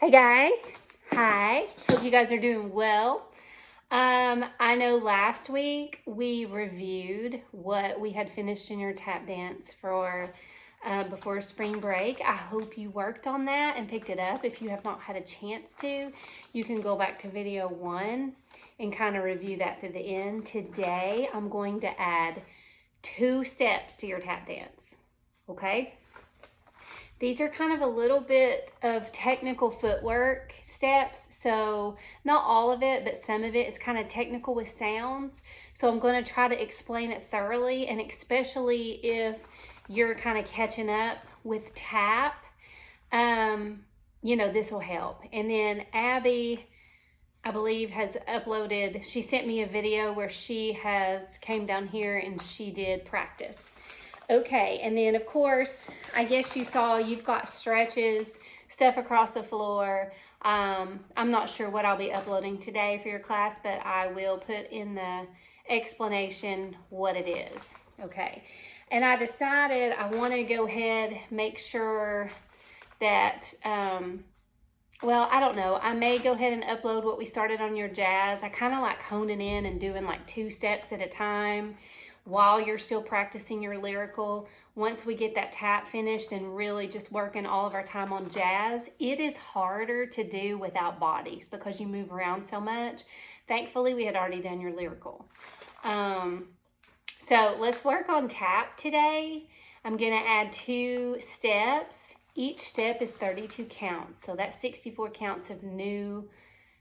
Hey guys, hi. Hope you guys are doing well. I know last week we reviewed what we had finished in your tap dance for before spring break. I hope you worked on that and picked it up. If you have not had a chance to, you can go back to video 1 and kind of review that through the end. Today, I'm going to add 2 steps to your tap dance, okay? These are kind of a little bit of technical footwork steps. So not all of it, but some of it is kind of technical with sounds. So I'm going to try to explain it thoroughly, and especially if you're kind of catching up with tap, this will help. And then Abby, I believe, has uploaded, she sent me a video where she came down here and she did practice. Okay, and then of course, I guess you saw you've got stretches, stuff across the floor. I'm not sure what I'll be uploading today for your class, but I will put in the explanation what it is. Okay, and I decided I want to go ahead, make sure that, well, I don't know. I may go ahead and upload what we started on your jazz. I kind of like honing in and doing like 2 steps at a time while you're still practicing your lyrical. Once we get that tap finished and really just working all of our time on jazz, it is harder to do without bodies because you move around so much. Thankfully, we had already done your lyrical. So let's work on tap today. I'm gonna add 2 steps. Each step is 32 counts, so that's 64 counts of new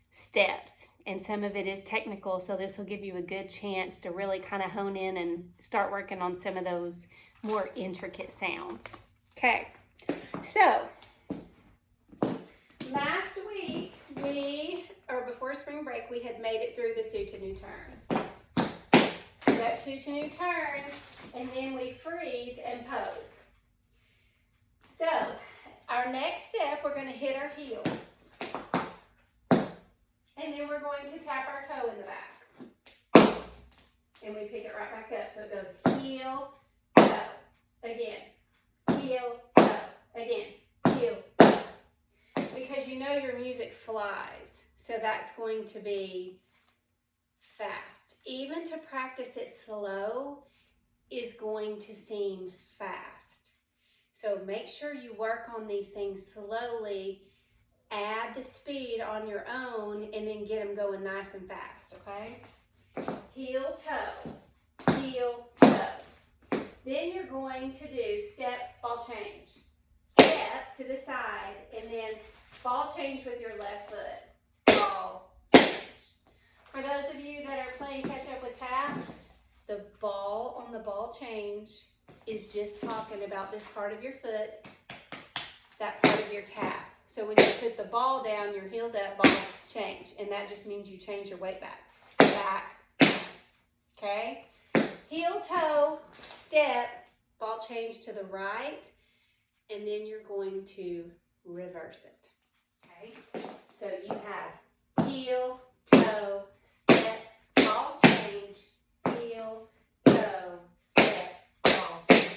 steps, and some of it is technical, so this will give you a good chance to really kind of hone in and start working on some of those more intricate sounds. Okay, so last week before spring break, we had made it through the soutenu turn. That soutenu turn, and then we freeze and pose. So our next step, we're going to hit our heel. And then we're going to tap our toe in the back. And we pick it right back up. So it goes heel, toe, again, heel, toe, again, heel, toe. Because you know your music flies. So that's going to be fast. Even to practice it slow is going to seem fast. So make sure you work on these things slowly. Add the speed on your own and then get them going nice and fast, okay? Heel, toe, heel, toe. Then you're going to do step, ball change. Step to the side and then ball change with your left foot. Ball change. For those of you that are playing catch up with tap, the ball on the ball change is just talking about this part of your foot, that part of your tap. So when you put the ball down, your heel's up, ball change. And that just means you change your weight back. Back. Okay? Heel, toe, step, ball change to the right. And then you're going to reverse it. Okay? So you have heel, toe, step, ball change, heel, toe, step, ball change.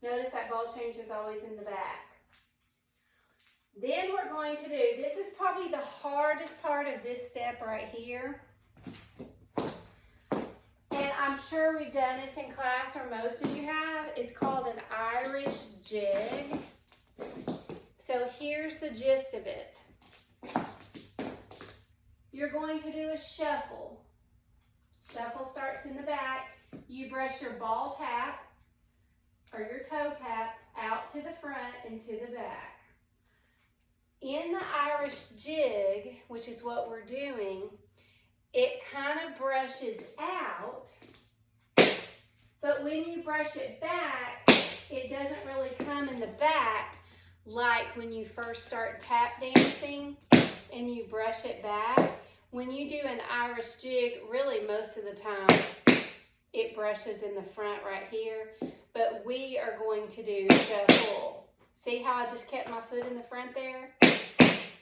Notice that ball change is always in the back. Then we're going to do, this is probably the hardest part of this step right here. And I'm sure we've done this in class, or most of you have. It's called an Irish jig. So here's the gist of it. You're going to do a shuffle. Shuffle starts in the back. You brush your ball tap or your toe tap out to the front and to the back. In the Irish jig, which is what we're doing, it kind of brushes out, but when you brush it back, it doesn't really come in the back like when you first start tap dancing and you brush it back. When you do an Irish jig, really most of the time, it brushes in the front right here, but we are going to do shuffle. See how I just kept my foot in the front there?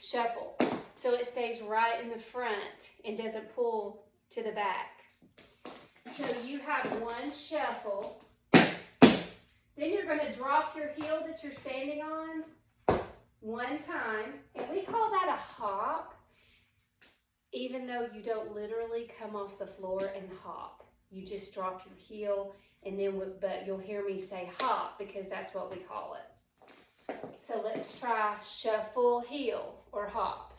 Shuffle. So it stays right in the front and doesn't pull to the back. So you have one shuffle. Then you're going to drop your heel that you're standing on one time, and we call that a hop, even though you don't literally come off the floor and hop. You just drop your heel, and then, but you'll hear me say hop because that's what we call it. So let's try shuffle heel or hop.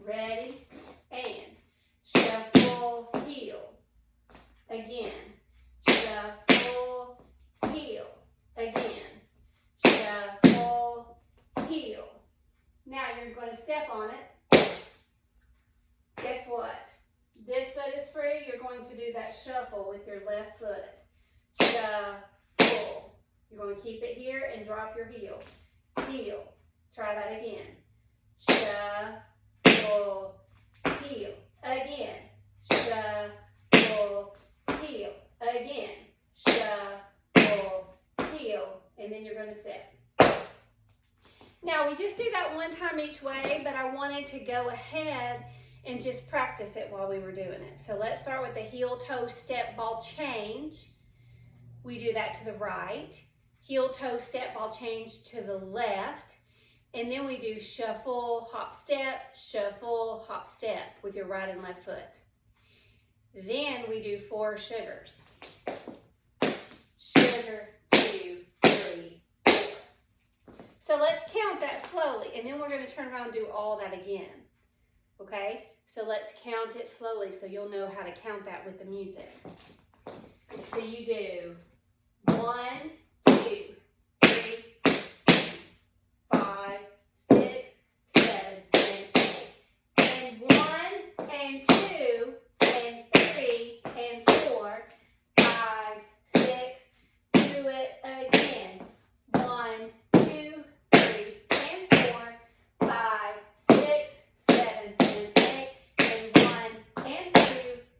Ready? And shuffle heel. Again. Shuffle heel. Again. Shuffle heel. Now you're going to step on it. Guess what? This foot is free. You're going to do that shuffle with your left foot. Shuffle. You're going to keep it here and drop your heel. Heel. Try that again. Shuffle. Heel. Again. Shuffle. Heel. Again. Shuffle. Heel. And then you're going to step. Now we just do that one time each way, but I wanted to go ahead and just practice it while we were doing it. So let's start with the heel toe step ball change. We do that to the right. Heel toe step ball change to the left. And then we do shuffle, hop, step with your right and left foot. Then we do 4 sugars. Sugar, 2, 3, 4. So let's count that slowly, and then we're going to turn around and do all that again. Okay? So let's count it slowly so you'll know how to count that with the music. So you do 1, 2, 3, 5, 6, 7, and 8. And 1, and 2, and 3, and 4, 5, 6. Do it again. 1, 2, 3, and 4, 5, 6, 7, and 8. And 1, and 2,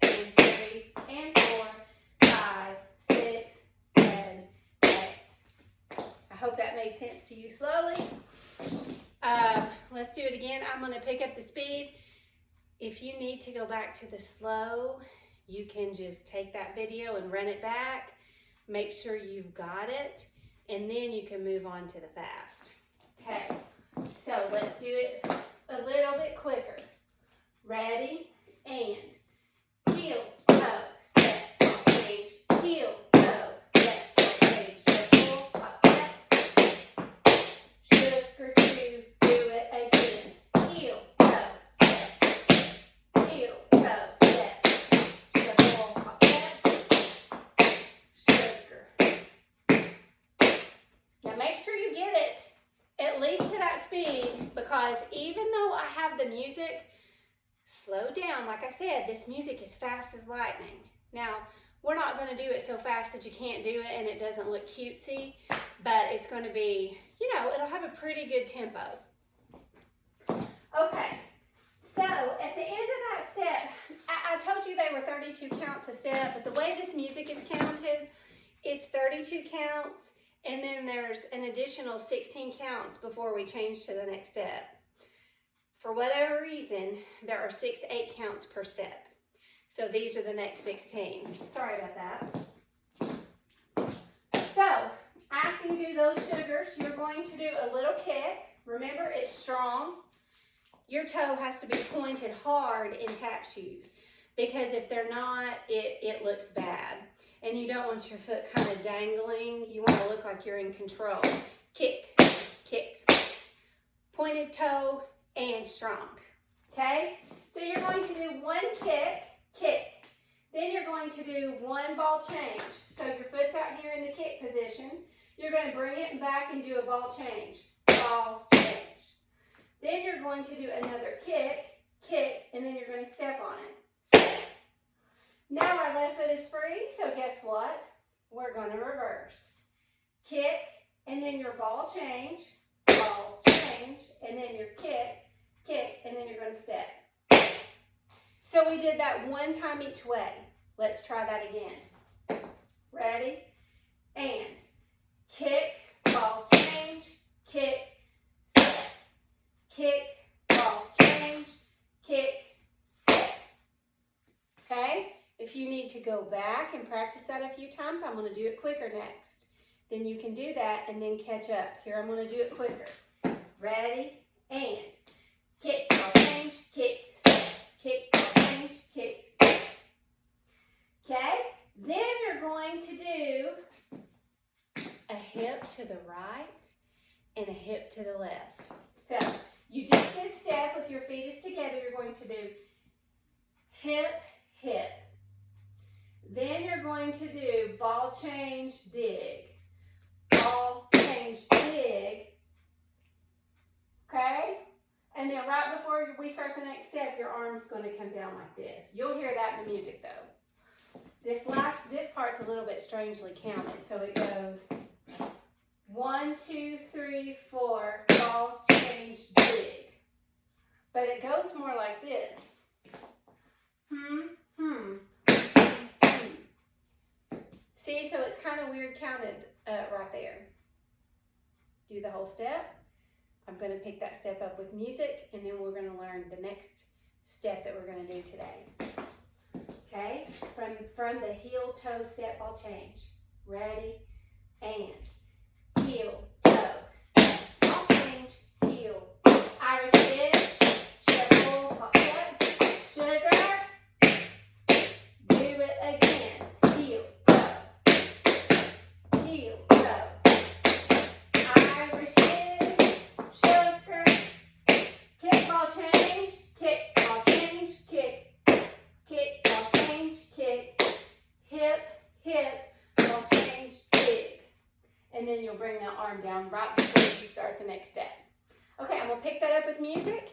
and 3, and 4, 5, 6, 7, 8. I hope that made sense to you slowly. Let's do it again. I'm going to pick up the speed. If you need to go back to the slow, you can just take that video and run it back. Make sure you've got it, and then you can move on to the fast. Okay, so let's do it a little bit quicker. Ready? And heel, toe, step, change, heel, toe, step, change, shuffle, hop, step. Sugar 2, do it again. Heel, toe, step, heel, toe, step, shuffle, hop, step. Sugar. Now make sure you get it at least to that speed, because even though I have the music, slow down. Like I said, this music is fast as lightning. Now, we're not going to do it so fast that you can't do it and it doesn't look cutesy, but it's going to be, you know, it'll have a pretty good tempo. Okay, so at the end of that step, I told you they were 32 counts a step, but the way this music is counted, it's 32 counts, and then there's an additional 16 counts before we change to the next step. For whatever reason, there are 6 8 counts per step. So these are the next 16. Sorry about that. So after you do those sugars, you're going to do a little kick. Remember, it's strong. Your toe has to be pointed hard in tap shoes, because if they're not, it looks bad. And you don't want your foot kind of dangling. You want to look like you're in control. Kick, kick. Pointed toe and strong. Okay? So you're going to do 1 kick, kick. Then you're going to do 1 ball change. So your foot's out here in the kick position. You're going to bring it back and do a ball change. Ball change. Then you're going to do another kick, kick, and then you're going to step on it. Step. Now our left foot is free, so guess what? We're going to reverse. Kick, and then your ball change, and then your kick, kick, and then you're going to step. So we did that 1 time each way. Let's try that again. Ready? And kick, ball change, kick, step. Kick, ball change, kick, step. Okay? If you need to go back and practice that a few times, I'm going to do it quicker next. Then you can do that and then catch up. Here, I'm going to do it quicker. Ready? And kick, ball change, kick, step. Kick, ball change, kick, step. Okay? Then you're going to do a hip to the right and a hip to the left. So you just did step with your feet is together. You're going to do hip, hip. Then you're going to do ball change, dig. Ball change, dig. Okay? And then right before we start the next step, your arm's going to come down like this. You'll hear that in the music though. This part's a little bit strangely counted. So it goes 1, 2, 3, 4, ball change, dig. But it goes more like this. See, so it's kind of weird counted right there. Do the whole step. I'm going to pick that step up with music, and then we're going to learn the next step that we're going to do today. Okay? From the heel, toe, step, ball change. Ready? And heel, toe, step, ball change, heel. Irish dip, shuffle, hop step, sugar. Do it again. Heel, toe, heel, toe. Irish dip, sugar. Kick, ball change, kick, ball change, kick. Kick, ball change, kick. Hip, hip, ball change, dig. And then you'll bring that arm down right before you start the next step. Okay, I'm going to pick that up with music,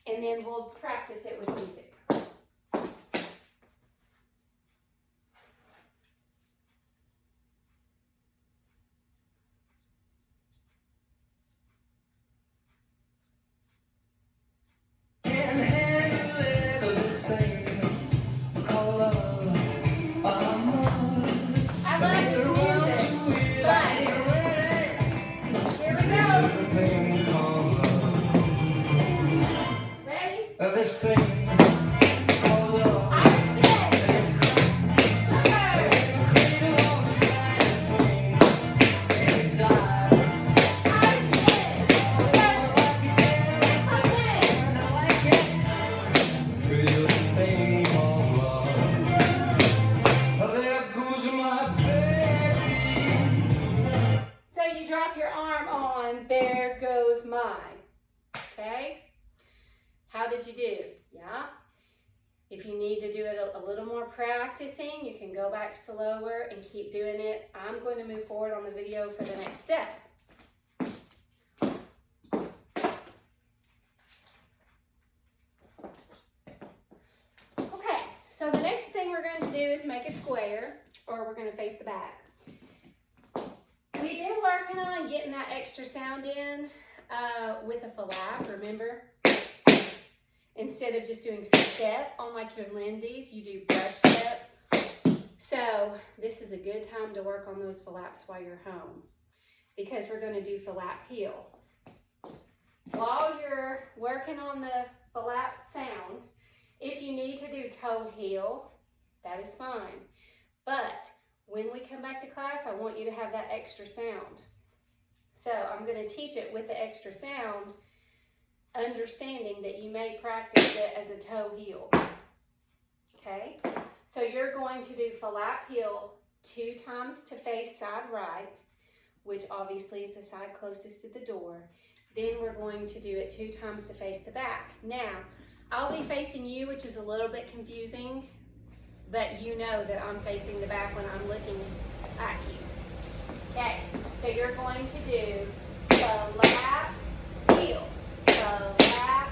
and then we'll practice it with music. This thing called love. So you drop your arm on, there goes mine. Okay? How did you do? Yeah? If you need to do it a little more practicing, you can go back slower and keep doing it. I'm going to move forward on the video for the next step. Okay, so the next thing we're going to do is make a square, or we're going to face the back. We've been working on getting that extra sound in with a flap, remember? Instead of just doing step on like your Lindy's, you do brush step. So this is a good time to work on those flaps while you're home, because we're going to do flap heel. While you're working on the flap sound, if you need to do toe heel, that is fine. But when we come back to class, I want you to have that extra sound. So I'm going to teach it with the extra sound, understanding that you may practice it as a toe heel. Okay, so you're going to do flap heel 2 times to face side right, which obviously is the side closest to the door. Then we're going to do it 2 times to face the back. Now, I'll be facing you, which is a little bit confusing, but you know that I'm facing the back when I'm looking at you. Okay, so you're going to do flap heel. Flap,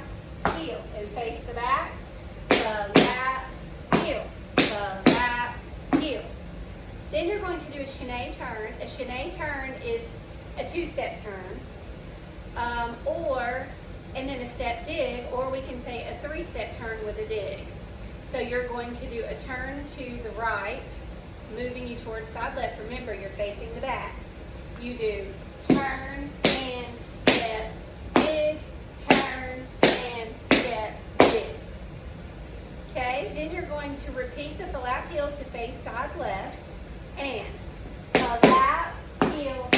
heel, and face the back. Flap, heel, flap, heel. Then you're going to do a chaîné turn. A chaîné turn is a 2-step turn, and then a step dig, or we can say a 3-step turn with a dig. So you're going to do a turn to the right, moving you towards side left. Remember, you're facing the back. You do turn and step, dig, turn and step, dig. Okay, then you're going to repeat the flap heels to face side left, and flap heel,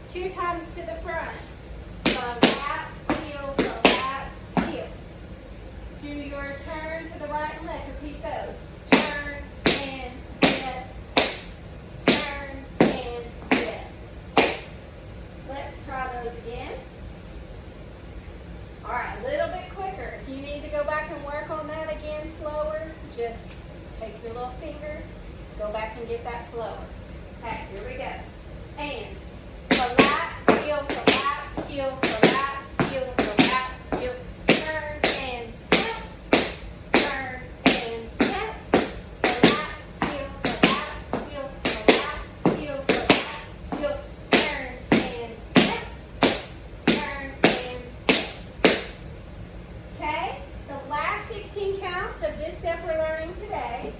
2 times to the front. you need to go back and work on that again slower, just take your little finger, go back and get that slower. Okay, here we go. And flat, heel, flat, heel, flat, heel, flat, heel, turn and step, turn and step, flat, heel, flat, heel, flat, heel, flat, heel, turn and step, turn and step. Okay, the last 16 counts of this step we're learning today.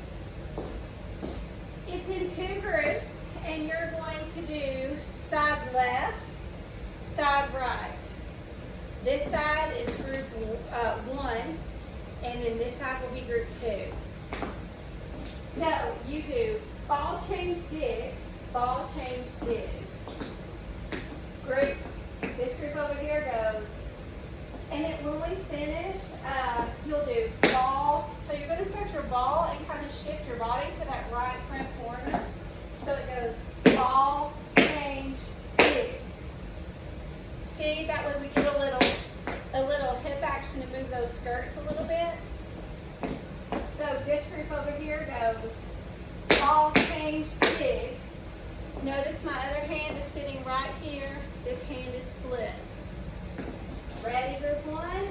It's in 2 groups, and you're going to do side left, side right. This side is group 1, and then this side will be group 2. So you do ball change dig, ball change dig. Group, this group over here goes, and then when we finish, you'll do ball. So you're going to start your ball and kind of shift your body to that right front corner. So it goes ball, change, dig. See, that way we get a little hip action to move those skirts a little bit. So this group over here goes ball, change, dig. Notice my other hand is sitting right here. This hand is flipped. Ready, group 1,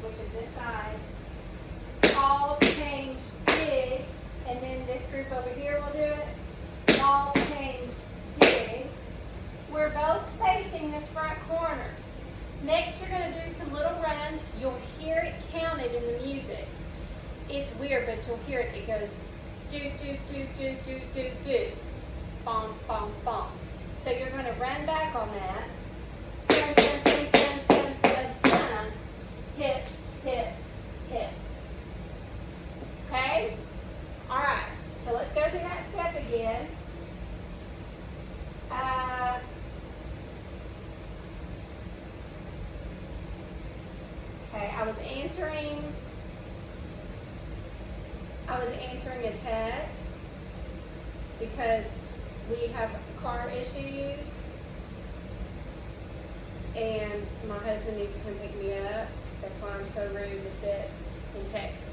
which is this side. Ball, change, dig, and then this group over here will do it. Ball, change, dig. We're both facing this front corner. Next, you're going to do some little runs. You'll hear it counted in the music. It's weird, but you'll hear it. It goes do, do, do, do, do, do, do. Bom, bom, bom. So you're going to run back on that. Dun, dun, dun, dun, dun, dun, dun. Hip, hip, hip. Okay? All right. So let's go through that step again. Okay, I was answering a text because we have car issues and my husband needs to come pick me up. That's why I'm so rude to sit and text.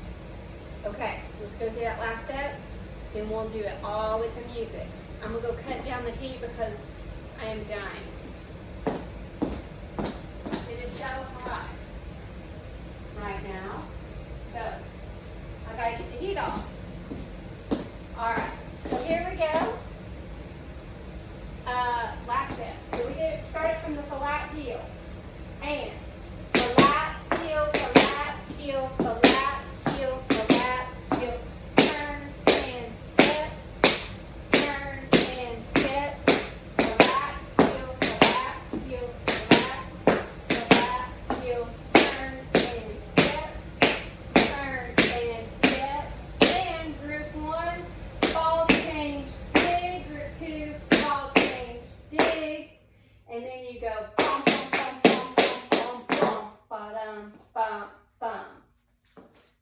Okay, let's go through that last step, then we'll do it all with the music. I'm gonna go cut down the heat because I am dying. It is so hot right now, so I gotta get the heat off. All right, so here we go. Last step. So we did started from the flat heel, and flat heel, flat heel, flat heel, flat heel. Turn and step, turn and step. Flat heel, flat heel, flat heel. Turn and step, turn and step. And group 1, ball change, dig. Group 2, ball change, dig. And then you go bum, bum, bum, bum, bum, bum, bum, ba-dum, bum, bum.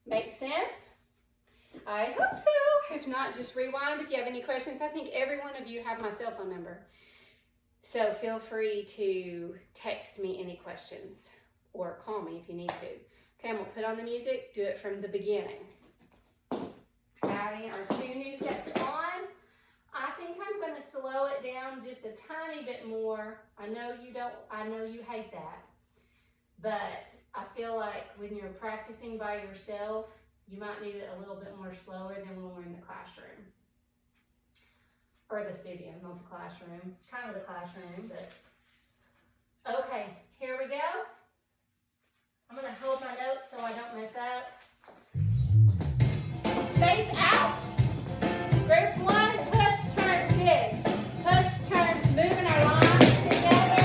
Make sense? I hope so. If not, just rewind if you have any questions. I think every one of you have my cell phone number. So feel free to text me any questions or call me if you need to. Okay, I'm going to put on the music, do it from the beginning. Adding our 2 new steps on. I think I'm going to slow it down just a tiny bit more. I know you hate that. But I feel like when you're practicing by yourself, you might need it a little bit more slower than when we're in the classroom. Or the studio, not the classroom. Kind of the classroom, but. Okay, here we go. I'm going to hold my notes so I don't mess up. Face out. Group 1, push, turn, dig. Push, turn, moving our lines together.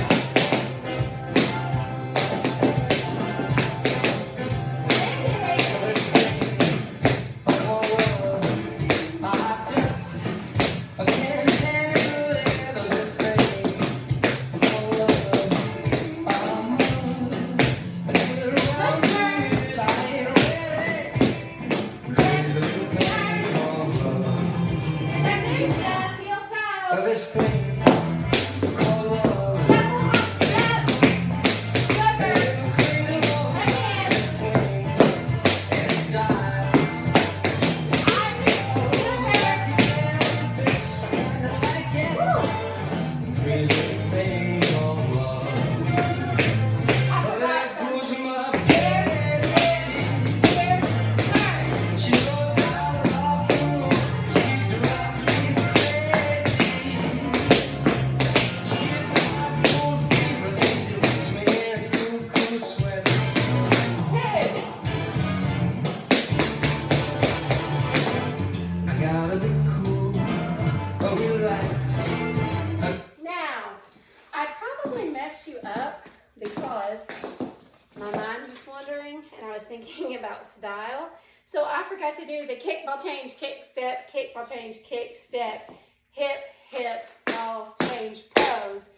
was thinking about style. So I forgot to do the kickball change, kick step, kickball change, kick step, hip, hip, ball change, pose,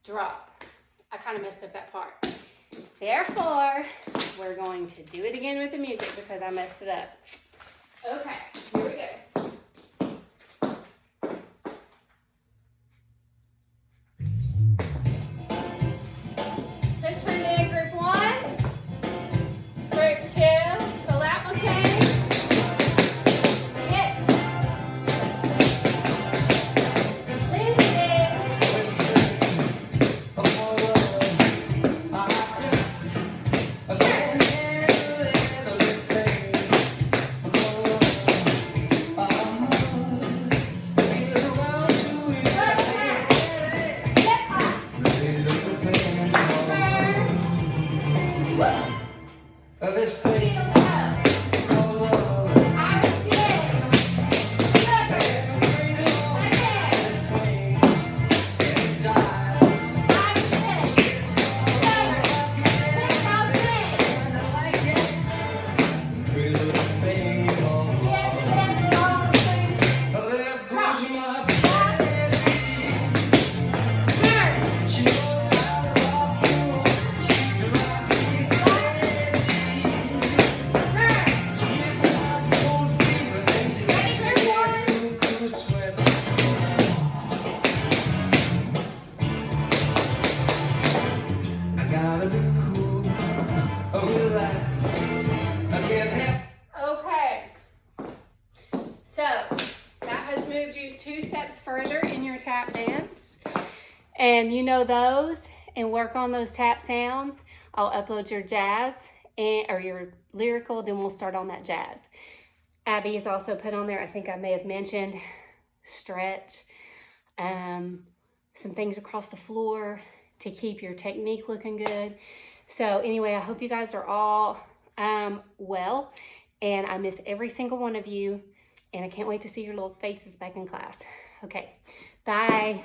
drop. I kind of messed up that part. Therefore, we're going to do it again with the music because I messed it up. Okay, here we go. Let's turn in group 1, group 2, the lap will change, hip, lose it, This thing of love, I just can't handle it. This thing of love, I must be around you. good pass, hip hop, This thing heel toe, of love, Irish jig, slipper, again, swings and jives. Irish jig, slipper, kickball change, Through the thing of love, hip, hip, ball change, there goes my turn, She knows how to rock you. She drives me crazy. turn, She makes me like a old fever. Then she makes me ready, group 1, cuckoo sweat. I gotta be cool, relax. I can't help. okay. So that has moved you 2 steps further in your tap dance. And you know those and work on those tap sounds. I'll upload your jazz or your lyrical, then we'll start on that jazz. Abby is also put on there, I think I may have mentioned, stretch, some things across the floor to keep your technique looking good. So anyway, I hope you guys are all well, and I miss every single one of you, and I can't wait to see your little faces back in class. Okay, bye.